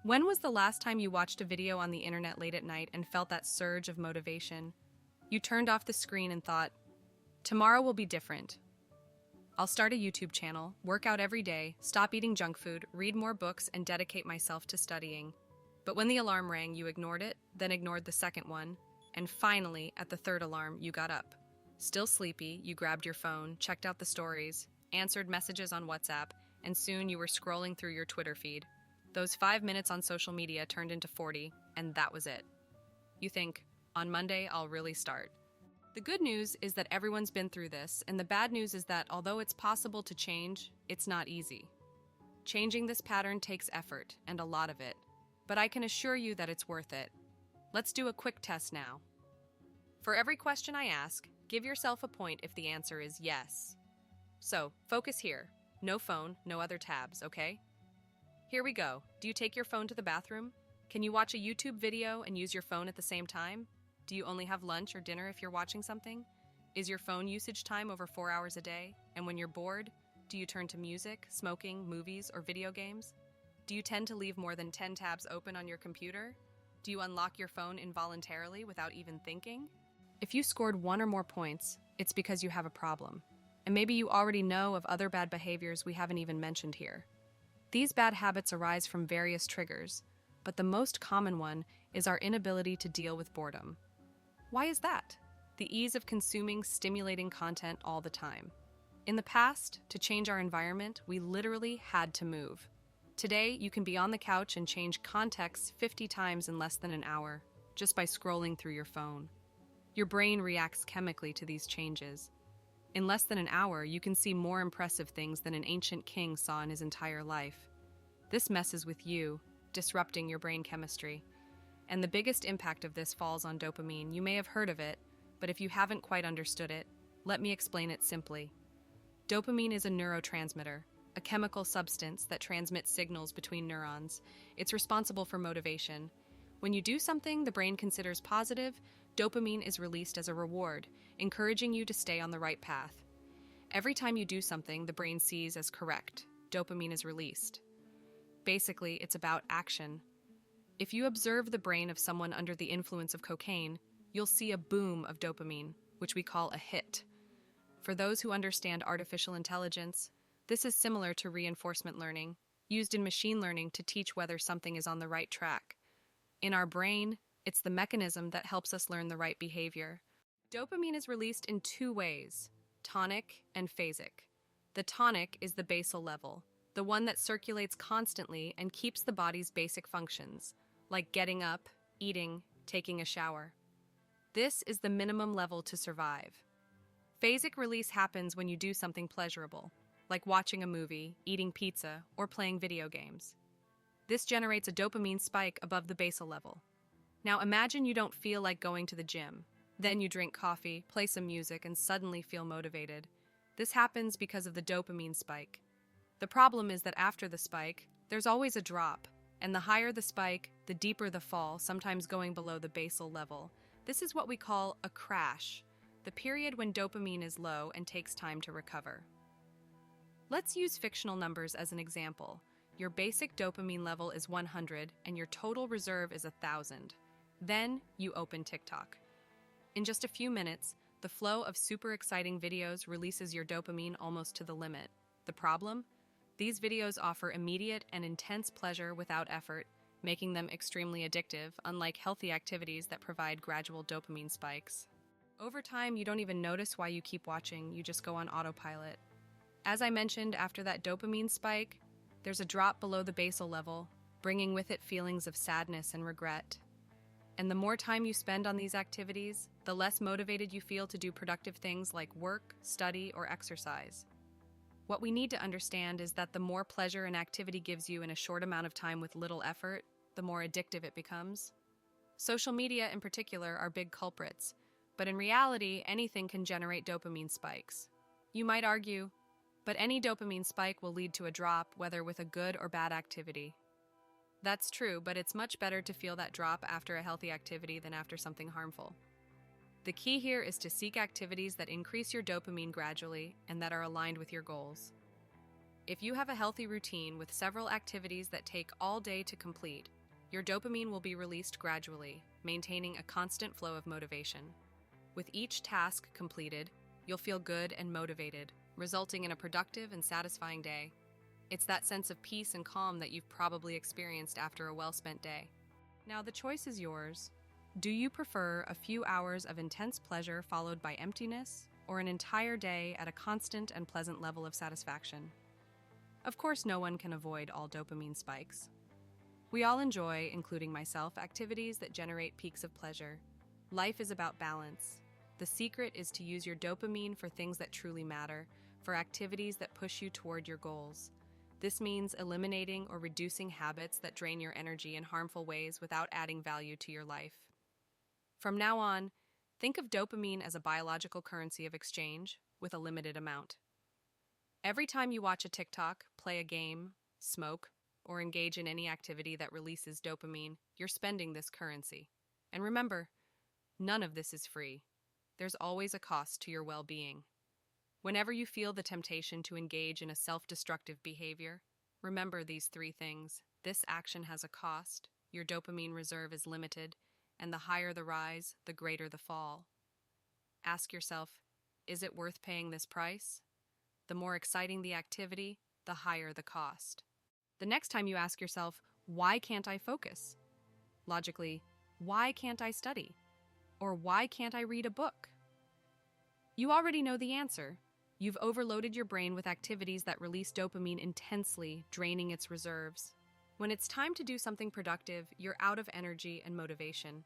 When was the last time you watched a video on the internet late at night and felt that surge of motivation? You turned off the screen and thought, tomorrow will be different. I'll start a YouTube channel, work out every day, stop eating junk food, read more books, and dedicate myself to studying. But when the alarm rang, you ignored it, then ignored the second one, and finally, at the third alarm, you got up. Still sleepy, you grabbed your phone, checked out the stories, answered messages on WhatsApp, and soon you were scrolling through your Twitter feed. Those 5 minutes on social media turned into 40, and that was it. You think, on Monday, I'll really start. The good news is that everyone's been through this, and the bad news is that although it's possible to change, it's not easy. Changing this pattern takes effort, and a lot of it, but I can assure you that it's worth it. Let's do a quick test now. For every question I ask, give yourself a point if the answer is yes. So, focus here. No phone, no other tabs, okay? Here we go. Do you take your phone to the bathroom? Can you watch a YouTube video and use your phone at the same time? Do you only have lunch or dinner if you're watching something? Is your phone usage time over 4 hours a day? And when you're bored, do you turn to music, smoking, movies, or video games? Do you tend to leave more than 10 tabs open on your computer? Do you unlock your phone involuntarily without even thinking? If you scored 1 or more points, it's because you have a problem. And maybe you already know of other bad behaviors we haven't even mentioned here. These bad habits arise from various triggers, but the most common one is our inability to deal with boredom. Why is that? The ease of consuming stimulating content all the time. In the past, to change our environment, we literally had to move. Today, you can be on the couch and change contexts 50 times in less than an hour, just by scrolling through your phone. Your brain reacts chemically to these changes. In less than an hour, you can see more impressive things than an ancient king saw in his entire life. This messes with you, disrupting your brain chemistry. And the biggest impact of this falls on dopamine. You may have heard of it, but if you haven't quite understood it, let me explain it simply. Dopamine is a neurotransmitter, a chemical substance that transmits signals between neurons. It's responsible for motivation. When you do something the brain considers positive, dopamine is released as a reward, encouraging you to stay on the right path. Every time you do something the brain sees as correct, dopamine is released. Basically, it's about action. If you observe the brain of someone under the influence of cocaine, you'll see a boom of dopamine, which we call a hit. For those who understand artificial intelligence, this is similar to reinforcement learning, used in machine learning to teach whether something is on the right track. In our brain, it's the mechanism that helps us learn the right behavior. Dopamine is released in 2 ways, tonic and phasic. The tonic is the basal level, the one that circulates constantly and keeps the body's basic functions, like getting up, eating, taking a shower. This is the minimum level to survive. Phasic release happens when you do something pleasurable, like watching a movie, eating pizza, or playing video games. This generates a dopamine spike above the basal level. Now imagine you don't feel like going to the gym. Then you drink coffee, play some music, and suddenly feel motivated. This happens because of the dopamine spike. The problem is that after the spike, there's always a drop, and the higher the spike, the deeper the fall, sometimes going below the basal level. This is what we call a crash, the period when dopamine is low and takes time to recover. Let's use fictional numbers as an example. Your basic dopamine level is 100 and your total reserve is 1,000. Then you open TikTok. In just a few minutes, the flow of super exciting videos releases your dopamine almost to the limit. The problem? These videos offer immediate and intense pleasure without effort, making them extremely addictive, unlike healthy activities that provide gradual dopamine spikes. Over time, you don't even notice why you keep watching, you just go on autopilot. As I mentioned, after that dopamine spike, there's a drop below the basal level, bringing with it feelings of sadness and regret. And the more time you spend on these activities, the less motivated you feel to do productive things like work, study, or exercise. What we need to understand is that the more pleasure an activity gives you in a short amount of time with little effort, the more addictive it becomes. Social media in particular are big culprits, but in reality, anything can generate dopamine spikes. You might argue, but any dopamine spike will lead to a drop, whether with a good or bad activity. That's true, but it's much better to feel that drop after a healthy activity than after something harmful. The key here is to seek activities that increase your dopamine gradually and that are aligned with your goals. If you have a healthy routine with several activities that take all day to complete, your dopamine will be released gradually, maintaining a constant flow of motivation. With each task completed, you'll feel good and motivated, resulting in a productive and satisfying day. It's that sense of peace and calm that you've probably experienced after a well-spent day. Now, the choice is yours. Do you prefer a few hours of intense pleasure followed by emptiness, or an entire day at a constant and pleasant level of satisfaction? Of course, no one can avoid all dopamine spikes. We all enjoy, including myself, activities that generate peaks of pleasure. Life is about balance. The secret is to use your dopamine for things that truly matter, for activities that push you toward your goals. This means eliminating or reducing habits that drain your energy in harmful ways without adding value to your life. From now on, think of dopamine as a biological currency of exchange with a limited amount. Every time you watch a TikTok, play a game, smoke, or engage in any activity that releases dopamine, you're spending this currency. And remember, none of this is free. There's always a cost to your well-being. Whenever you feel the temptation to engage in a self-destructive behavior, remember these three things. This action has a cost, your dopamine reserve is limited, and the higher the rise, the greater the fall. Ask yourself, is it worth paying this price? The more exciting the activity, the higher the cost. The next time you ask yourself, why can't I focus? Logically, why can't I study? Or why can't I read a book? You already know the answer. You've overloaded your brain with activities that release dopamine intensely, draining its reserves. When it's time to do something productive, you're out of energy and motivation.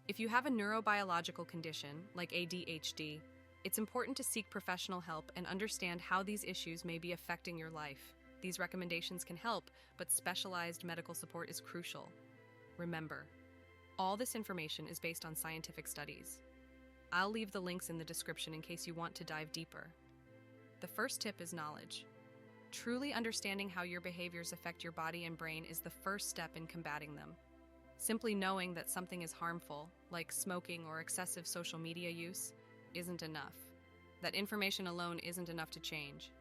If you have a neurobiological condition, like ADHD, it's important to seek professional help and understand how these issues may be affecting your life. These recommendations can help, but specialized medical support is crucial. Remember, all this information is based on scientific studies. I'll leave the links in the description in case you want to dive deeper. The first tip is knowledge. Truly understanding how your behaviors affect your body and brain is the first step in combating them. Simply knowing that something is harmful, like smoking or excessive social media use, isn't enough. That information alone isn't enough to change.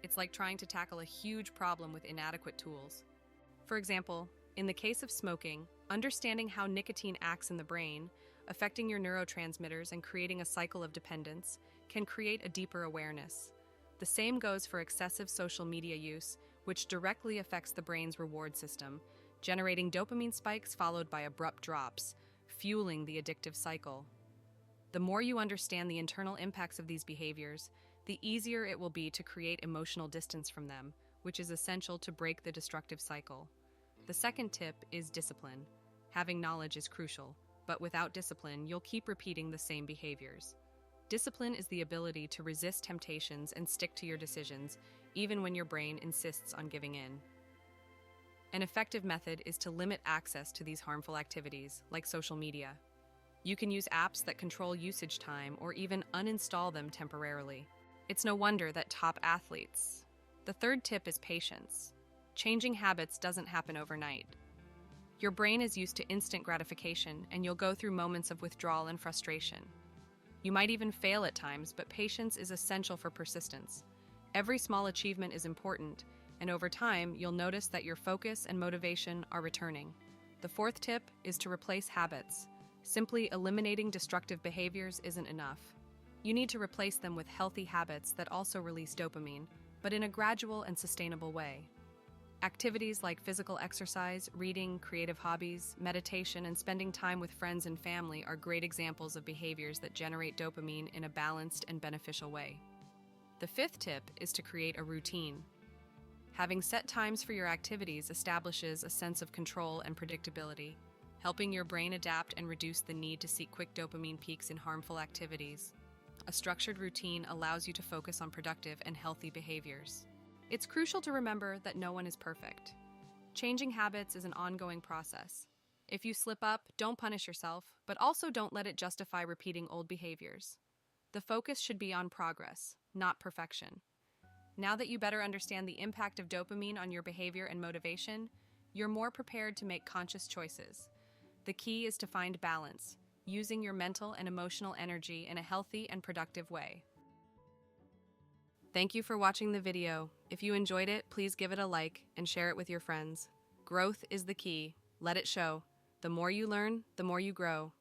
It's like trying to tackle a huge problem with inadequate tools. For example, in the case of smoking, understanding how nicotine acts in the brain, affecting your neurotransmitters and creating a cycle of dependence, can create a deeper awareness. The same goes for excessive social media use, which directly affects the brain's reward system, generating dopamine spikes followed by abrupt drops, fueling the addictive cycle. The more you understand the internal impacts of these behaviors, the easier it will be to create emotional distance from them, which is essential to break the destructive cycle. The second tip is discipline. Having knowledge is crucial, but without discipline, you'll keep repeating the same behaviors. Discipline is the ability to resist temptations and stick to your decisions, even when your brain insists on giving in. An effective method is to limit access to these harmful activities, like social media. You can use apps that control usage time or even uninstall them temporarily. It's no wonder that top athletes. The third tip is patience. Changing habits doesn't happen overnight. Your brain is used to instant gratification, and you'll go through moments of withdrawal and frustration. You might even fail at times, but patience is essential for persistence. Every small achievement is important, and over time, you'll notice that your focus and motivation are returning. The fourth tip is to replace habits. Simply eliminating destructive behaviors isn't enough. You need to replace them with healthy habits that also release dopamine, but in a gradual and sustainable way. Activities like physical exercise, reading, creative hobbies, meditation, and spending time with friends and family are great examples of behaviors that generate dopamine in a balanced and beneficial way. The fifth tip is to create a routine. Having set times for your activities establishes a sense of control and predictability, helping your brain adapt and reduce the need to seek quick dopamine peaks in harmful activities. A structured routine allows you to focus on productive and healthy behaviors. It's crucial to remember that no one is perfect. Changing habits is an ongoing process. If you slip up, don't punish yourself, but also don't let it justify repeating old behaviors. The focus should be on progress, not perfection. Now that you better understand the impact of dopamine on your behavior and motivation, you're more prepared to make conscious choices. The key is to find balance, using your mental and emotional energy in a healthy and productive way. Thank you for watching the video. If you enjoyed it, please give it a like and share it with your friends. Growth is the key. Let it show. The more you learn, the more you grow.